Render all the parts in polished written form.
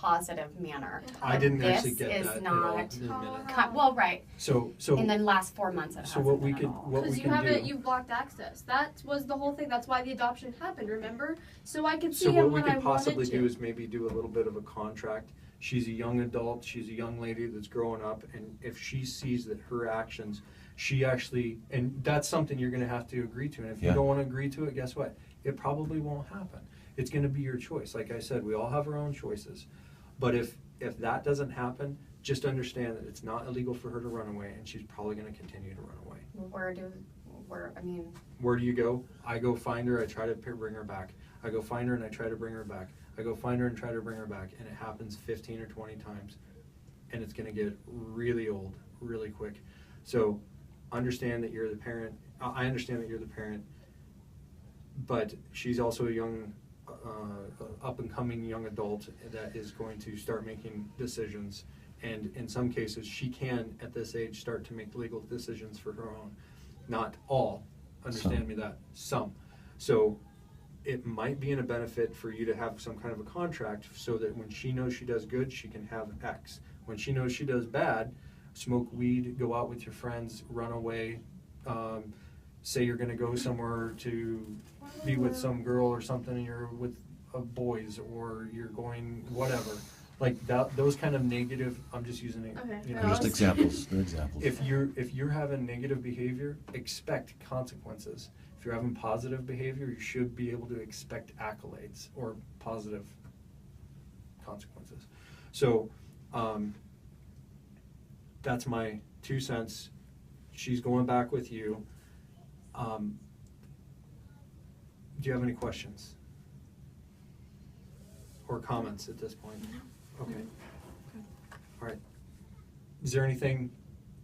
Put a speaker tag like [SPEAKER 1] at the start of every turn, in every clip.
[SPEAKER 1] positive manner.
[SPEAKER 2] I didn't
[SPEAKER 1] This
[SPEAKER 2] actually get
[SPEAKER 1] is
[SPEAKER 2] that
[SPEAKER 1] not-
[SPEAKER 2] at all in a minute.
[SPEAKER 1] Well, right.
[SPEAKER 2] So
[SPEAKER 1] In the last 4 months, it
[SPEAKER 2] so
[SPEAKER 1] hasn't
[SPEAKER 2] what we
[SPEAKER 1] been
[SPEAKER 2] could
[SPEAKER 1] at all.
[SPEAKER 2] what we
[SPEAKER 3] Because
[SPEAKER 2] can do.
[SPEAKER 3] you've blocked access. That was the whole thing. That's why the adoption happened, remember? So I could see
[SPEAKER 2] So
[SPEAKER 3] him
[SPEAKER 2] what we
[SPEAKER 3] when I
[SPEAKER 2] could
[SPEAKER 3] wanted
[SPEAKER 2] possibly
[SPEAKER 3] to.
[SPEAKER 2] do is maybe do a little bit of a contract. She's a young adult, she's a young lady that's growing up, and if she sees that her actions, she actually, and that's something you're gonna have to agree to, and if you
[SPEAKER 4] Yeah.
[SPEAKER 2] don't wanna agree to it, guess what? It probably won't happen. It's gonna be your choice. Like I said, we all have our own choices. But if that doesn't happen, just understand that it's not illegal for her to run away, and she's probably gonna continue to run away.
[SPEAKER 1] Where
[SPEAKER 2] Where do you go? I go find her, I try to bring her back. I go find her and I try to bring her back. I go find her and try to bring her back, and it happens 15 or 20 times. And it's gonna get really old, really quick. So understand that you're the parent. I understand that you're the parent, but she's also a young, up-and-coming young adult that is going to start making decisions. And in some cases, she can, at this age, start to make legal decisions for her own. Not all, understand me that, some. So it might be in a benefit for you to have some kind of a contract so that when she knows she does good, she can have X. When she knows she does bad, smoke weed, go out with your friends, run away, say you're gonna go somewhere to be with some girl or something, and you're with boys, or you're going whatever. Like that, those kind of negative, I'm just using it,
[SPEAKER 3] Okay.
[SPEAKER 2] you know.
[SPEAKER 4] They're just examples. They're examples.
[SPEAKER 2] If you're having negative behavior, expect consequences. If you're having positive behavior, you should be able to expect accolades or positive consequences. So that's my 2 cents. She's going back with you. Do you have any questions or comments at this point? Okay. All right. Is there anything,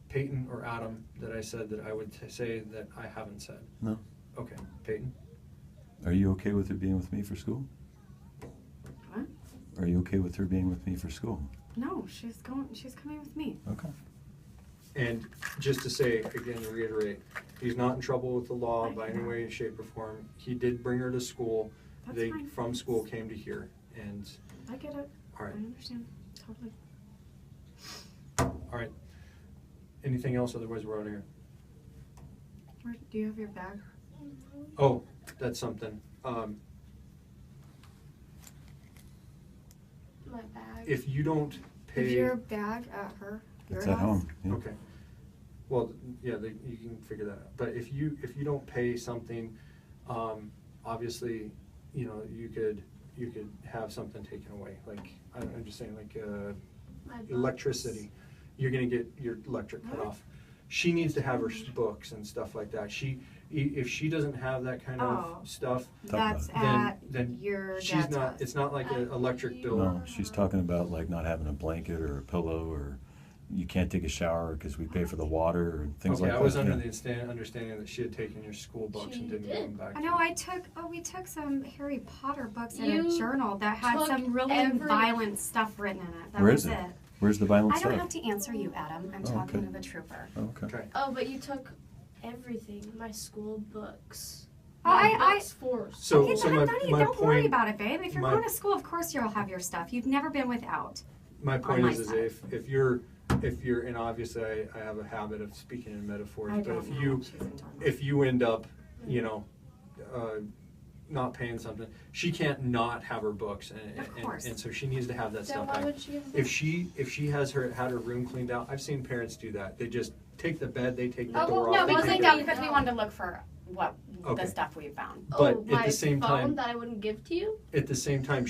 [SPEAKER 2] Peyton or Adam, that I said that I would say that I haven't said?
[SPEAKER 4] No.
[SPEAKER 2] Okay, Peyton?
[SPEAKER 4] Are you okay with her being with me for school?
[SPEAKER 1] What?
[SPEAKER 4] Are you okay with her being with me for school?
[SPEAKER 1] No, she's coming with me.
[SPEAKER 4] Okay.
[SPEAKER 2] And just to say, again, to reiterate, he's not in trouble with the law by any way, shape, or form. He did bring her to school.
[SPEAKER 1] That's
[SPEAKER 2] They,
[SPEAKER 1] fine.
[SPEAKER 2] from school, came to here, and,
[SPEAKER 1] I get it.
[SPEAKER 2] all right,
[SPEAKER 1] I understand. Totally.
[SPEAKER 2] all right. Anything else, otherwise we're out of here.
[SPEAKER 1] Do you have your bag?
[SPEAKER 2] Oh, that's something.
[SPEAKER 3] My bag.
[SPEAKER 2] If you don't
[SPEAKER 1] Is
[SPEAKER 2] pay.
[SPEAKER 1] your bag at your
[SPEAKER 4] It's
[SPEAKER 1] house?
[SPEAKER 4] at home. Yeah.
[SPEAKER 2] Okay. Well, yeah, you can figure that out. But if you don't pay something, obviously, you know, you could have something taken away. Like I'm just saying, like
[SPEAKER 3] My books.
[SPEAKER 2] electricity, you're gonna get your electric cut
[SPEAKER 1] What?
[SPEAKER 2] off. She needs to have her books and stuff like that. If she doesn't have that kind of
[SPEAKER 1] Oh.
[SPEAKER 2] stuff,
[SPEAKER 1] That's
[SPEAKER 4] Then-
[SPEAKER 1] at
[SPEAKER 2] then
[SPEAKER 1] your
[SPEAKER 2] she's
[SPEAKER 1] dad's
[SPEAKER 2] not.
[SPEAKER 1] house.
[SPEAKER 2] It's not like an electric bill.
[SPEAKER 4] No, she's talking about like not having a blanket or a pillow, or you can't take a shower because we pay for the water and things
[SPEAKER 2] Okay,
[SPEAKER 4] like that.
[SPEAKER 2] I was under
[SPEAKER 4] yeah.
[SPEAKER 2] the understanding that she had taken your school books and
[SPEAKER 3] She
[SPEAKER 2] didn't give them
[SPEAKER 3] did.
[SPEAKER 2] back.
[SPEAKER 1] I
[SPEAKER 2] to
[SPEAKER 1] know.
[SPEAKER 2] you.
[SPEAKER 1] We took some Harry Potter books and
[SPEAKER 3] You
[SPEAKER 1] a journal that had
[SPEAKER 3] took
[SPEAKER 1] some really
[SPEAKER 3] every-
[SPEAKER 1] violent stuff written in it. That
[SPEAKER 4] Where
[SPEAKER 1] was
[SPEAKER 4] is it?
[SPEAKER 1] it.
[SPEAKER 4] Where's the violent
[SPEAKER 1] I don't
[SPEAKER 4] stuff?
[SPEAKER 1] have to answer you, Adam. I'm
[SPEAKER 4] Oh,
[SPEAKER 1] talking
[SPEAKER 4] okay.
[SPEAKER 1] to the trooper.
[SPEAKER 4] Oh, okay.
[SPEAKER 2] Okay.
[SPEAKER 3] Oh, but you took everything. My school books.
[SPEAKER 1] Oh,
[SPEAKER 3] My
[SPEAKER 1] I-
[SPEAKER 3] books for
[SPEAKER 2] So,
[SPEAKER 1] Okay,
[SPEAKER 2] so
[SPEAKER 1] then
[SPEAKER 2] my,
[SPEAKER 1] don't
[SPEAKER 2] point,
[SPEAKER 1] worry about it, babe. If you're
[SPEAKER 2] my-
[SPEAKER 1] going to school, of course you'll have your stuff. You've never been without.
[SPEAKER 2] my point
[SPEAKER 1] my
[SPEAKER 2] is
[SPEAKER 1] side.
[SPEAKER 2] if you're, and obviously I have a habit of speaking in metaphors,
[SPEAKER 1] I
[SPEAKER 2] but
[SPEAKER 1] don't
[SPEAKER 2] if
[SPEAKER 1] know
[SPEAKER 2] you,
[SPEAKER 1] what she's talking about.
[SPEAKER 2] if you end up, you know, not paying something, she can't not have her books,
[SPEAKER 1] Of course.
[SPEAKER 2] and so she needs to have that
[SPEAKER 3] Then
[SPEAKER 2] stuff
[SPEAKER 3] why
[SPEAKER 2] back.
[SPEAKER 3] would she give
[SPEAKER 2] If she has had her room cleaned out, I've seen parents do that. They just take the bed, they take the
[SPEAKER 3] Oh,
[SPEAKER 2] door
[SPEAKER 3] well,
[SPEAKER 2] off.
[SPEAKER 1] No,
[SPEAKER 2] they
[SPEAKER 1] we
[SPEAKER 3] wasn't
[SPEAKER 2] take
[SPEAKER 1] cleaned
[SPEAKER 3] that-
[SPEAKER 1] out because we wanted to look for what
[SPEAKER 2] Okay.
[SPEAKER 1] the stuff we found.
[SPEAKER 2] But
[SPEAKER 3] oh,
[SPEAKER 2] at
[SPEAKER 3] my
[SPEAKER 2] the same
[SPEAKER 3] phone
[SPEAKER 2] time-
[SPEAKER 3] that I wouldn't give to you?
[SPEAKER 2] At the same time,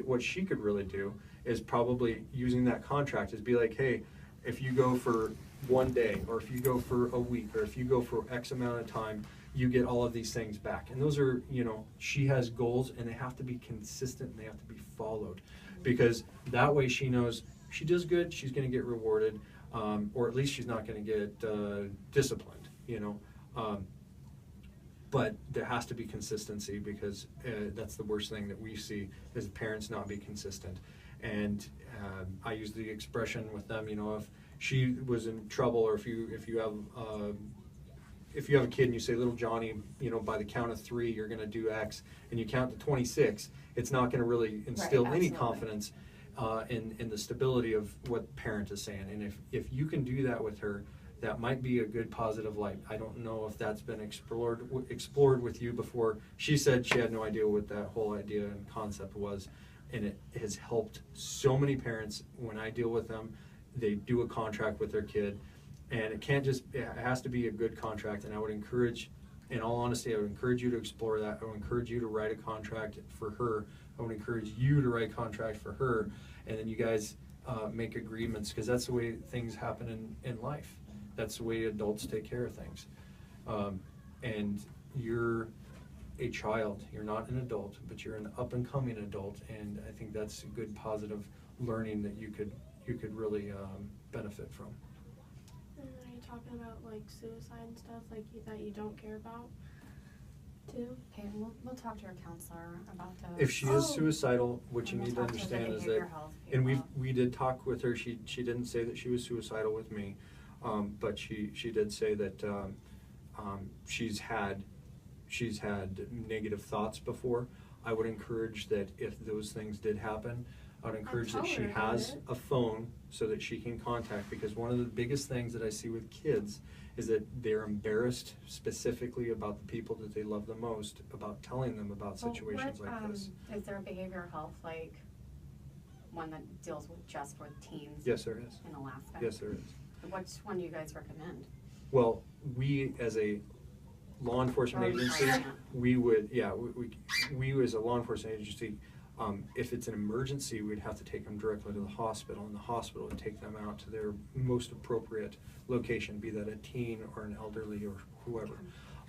[SPEAKER 2] what she could really do is probably using that contract is be like, hey, if you go for 1 day, or if you go for a week, or if you go for X amount of time, you get all of these things back. And those are, you know, she has goals, and they have to be consistent and they have to be followed, because that way she knows she does good, she's going to get rewarded, or at least she's not going to get disciplined, you know. But there has to be consistency, because that's the worst thing that we see is parents not be consistent. And I use the expression with them, you know, if she was in trouble, or if you have a kid and you say, little Johnny, you know, by the count of 3 you're going to do X, and you count to 26, it's not going to really instill any
[SPEAKER 1] absolutely.
[SPEAKER 2] confidence in the stability of what parent is saying. And if you can do that with her, that might be a good positive light. I don't know if that's been explored with you before. She said she had no idea what that whole idea and concept was, and it has helped so many parents. When I deal with them, they do a contract with their kid, and it has to be a good contract. And I would encourage, in all honesty, I would encourage you to explore that. I would encourage you to write a contract for her. I would encourage you to write a contract for her, and then you guys make agreements, because that's the way things happen in life. That's the way adults take care of things. And you're a child. You're not an adult, but you're an up-and-coming adult, and I think that's a good positive learning that you could really benefit from.
[SPEAKER 3] And are you talking about like suicide and stuff that you don't care about too?
[SPEAKER 1] Okay, we'll talk to your counselor about those.
[SPEAKER 2] If she is suicidal, what you
[SPEAKER 1] And
[SPEAKER 2] need
[SPEAKER 1] we'll
[SPEAKER 2] to
[SPEAKER 1] talk to the
[SPEAKER 2] understand is
[SPEAKER 1] behavioral
[SPEAKER 2] that,
[SPEAKER 1] health
[SPEAKER 2] and
[SPEAKER 1] people.
[SPEAKER 2] we did talk with her. She didn't say that she was suicidal with me, but she did say that she's had negative thoughts before. I would encourage that if those things did happen, I would encourage that
[SPEAKER 3] tell
[SPEAKER 2] she
[SPEAKER 3] her about
[SPEAKER 2] has
[SPEAKER 3] it.
[SPEAKER 2] a phone so that she can contact, because one of the biggest things that I see with kids is that they're embarrassed specifically about the people that they love the most, about telling them about situations like this.
[SPEAKER 1] Is there a behavioral health, like one that deals with just with teens?
[SPEAKER 2] Yes, there is.
[SPEAKER 1] In Alaska?
[SPEAKER 2] Yes, there is.
[SPEAKER 1] Which one do you guys recommend?
[SPEAKER 2] Well, we as a law enforcement
[SPEAKER 1] Or
[SPEAKER 2] agency,
[SPEAKER 1] right now.
[SPEAKER 2] we as a law enforcement agency, if it's an emergency, we'd have to take them directly to the hospital, and the hospital would take them out to their most appropriate location, be that a teen or an elderly or whoever.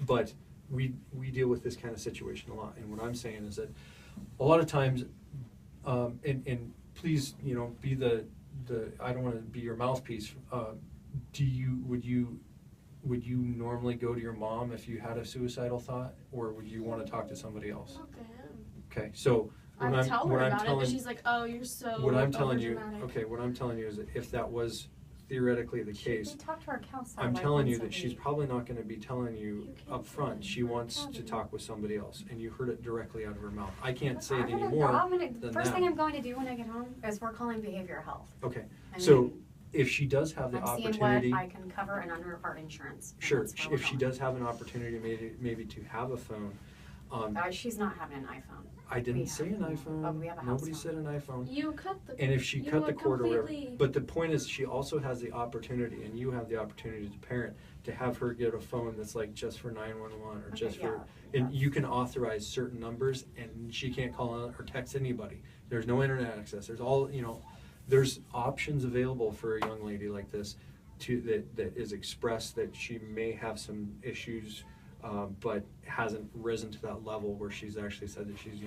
[SPEAKER 2] But we deal with this kind of situation a lot, and what I'm saying is that a lot of times, and please, be the I don't want to be your mouthpiece. Would you normally go to your mom if you had a suicidal thought, or would you want to talk to somebody else?
[SPEAKER 3] Talk to him.
[SPEAKER 2] Okay, so
[SPEAKER 3] I
[SPEAKER 2] what
[SPEAKER 3] tell her
[SPEAKER 2] what I'm
[SPEAKER 3] about it,
[SPEAKER 2] telling
[SPEAKER 3] but she's like, "Oh, you're so."
[SPEAKER 2] what I'm telling you,
[SPEAKER 3] overdramatic."
[SPEAKER 2] okay, what I'm telling you is that if that was theoretically the case,
[SPEAKER 1] We talk to our counselor.
[SPEAKER 2] I'm
[SPEAKER 1] like
[SPEAKER 2] telling
[SPEAKER 1] once
[SPEAKER 2] you
[SPEAKER 1] a
[SPEAKER 2] that she's
[SPEAKER 1] week.
[SPEAKER 2] probably not going to be telling you
[SPEAKER 3] You can't
[SPEAKER 2] up front.
[SPEAKER 3] say
[SPEAKER 2] She
[SPEAKER 3] that.
[SPEAKER 2] wants to talk with somebody else, and you heard it directly out of her mouth. I can't say it
[SPEAKER 1] I'm gonna-
[SPEAKER 2] anymore
[SPEAKER 1] the
[SPEAKER 2] than
[SPEAKER 1] first
[SPEAKER 2] that.
[SPEAKER 1] thing I'm going to do when I get home is we're calling behavioral health.
[SPEAKER 2] Okay,
[SPEAKER 1] And
[SPEAKER 2] so
[SPEAKER 1] then
[SPEAKER 2] if she does have the
[SPEAKER 1] I'm seeing
[SPEAKER 2] opportunity,
[SPEAKER 1] what I can cover and under our insurance. and
[SPEAKER 2] sure,
[SPEAKER 1] that's where we're
[SPEAKER 2] if she
[SPEAKER 1] going.
[SPEAKER 2] does have an opportunity maybe to have a phone,
[SPEAKER 1] She's not having an iPhone.
[SPEAKER 2] I didn't
[SPEAKER 1] We
[SPEAKER 2] say
[SPEAKER 1] have-
[SPEAKER 2] an iPhone.
[SPEAKER 1] but we have a house
[SPEAKER 2] Nobody
[SPEAKER 1] phone.
[SPEAKER 2] said an iPhone.
[SPEAKER 3] You cut the.
[SPEAKER 2] And if she
[SPEAKER 3] you
[SPEAKER 2] cut the
[SPEAKER 3] would
[SPEAKER 2] cord or whatever,
[SPEAKER 3] completely-
[SPEAKER 2] but the point is, she also has the opportunity, and you have the opportunity as a parent to have her get a phone that's like just for 911 or
[SPEAKER 1] Okay,
[SPEAKER 2] just for,
[SPEAKER 1] yeah,
[SPEAKER 2] and you can authorize certain numbers, and she can't call or text anybody. There's no internet access. There's there's options available for a young lady like this, that is expressed that she may have some issues, but hasn't risen to that level where she's actually said that she's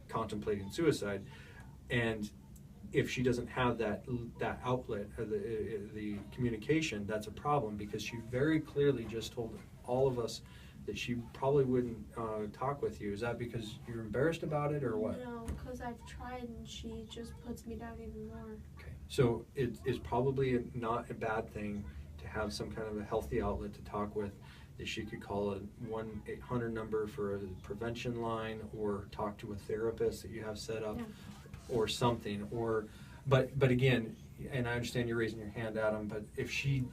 [SPEAKER 2] contemplating suicide. And if she doesn't have that outlet, the communication, that's a problem, because she very clearly just told all of us that she probably wouldn't talk with you. Is that because you're embarrassed about it, or what?
[SPEAKER 3] No, because I've tried and she just puts me down even more.
[SPEAKER 2] Okay, so it is probably not a bad thing to have some kind of a healthy outlet to talk with, that she could call a 1-800 number for a prevention line, or talk to a therapist that you have set up,
[SPEAKER 1] Yeah.
[SPEAKER 2] or something. But again, and I understand you're raising your hand, Adam, but if she,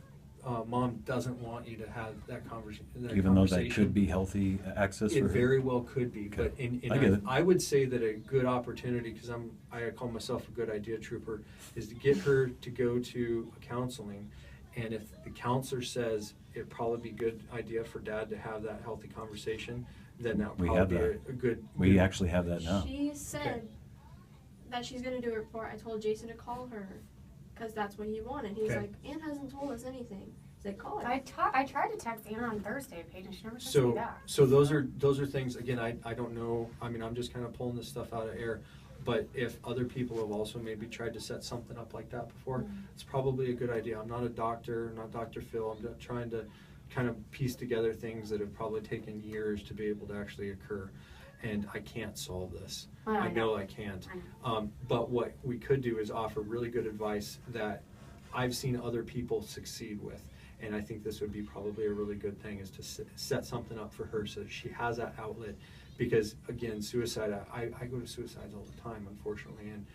[SPEAKER 2] mom doesn't want you to have that conversation,
[SPEAKER 4] Even though that could be healthy access for
[SPEAKER 2] it
[SPEAKER 4] her?
[SPEAKER 2] very well could be,
[SPEAKER 4] Okay.
[SPEAKER 2] but
[SPEAKER 4] I get it.
[SPEAKER 2] I would say that a good opportunity, because I call myself a good idea trooper, is to get her to go to a counseling, and if the counselor says it'd probably be a good idea for dad to have that healthy conversation, then that would
[SPEAKER 4] We
[SPEAKER 2] probably be
[SPEAKER 4] have that.
[SPEAKER 2] a good.
[SPEAKER 4] We actually have that now.
[SPEAKER 3] She said that she's gonna do a report. I told Jason to call her, because that's what he wanted. He was
[SPEAKER 2] Okay.
[SPEAKER 3] like, "Ann hasn't told us anything." He's like, "Call her."
[SPEAKER 1] I tried to text Anna on Thursday, Paige, and she never texted me back.
[SPEAKER 2] So those are things, again, I don't know, I mean, I'm just kind of pulling this stuff out of air, but if other people have also maybe tried to set something up like that before,
[SPEAKER 1] Mm-hmm.
[SPEAKER 2] it's probably a good idea. I'm not a doctor, not Dr. Phil, I'm just trying to kind of piece together things that have probably taken years to be able to actually occur, and I can't solve this. I know I can't.
[SPEAKER 1] I know.
[SPEAKER 2] But what we could do is offer really good advice that I've seen other people succeed with. And I think this would be probably a really good thing, is to set something up for her so that she has that outlet. Because again, suicide, I go to suicides all the time, unfortunately, and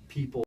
[SPEAKER 2] people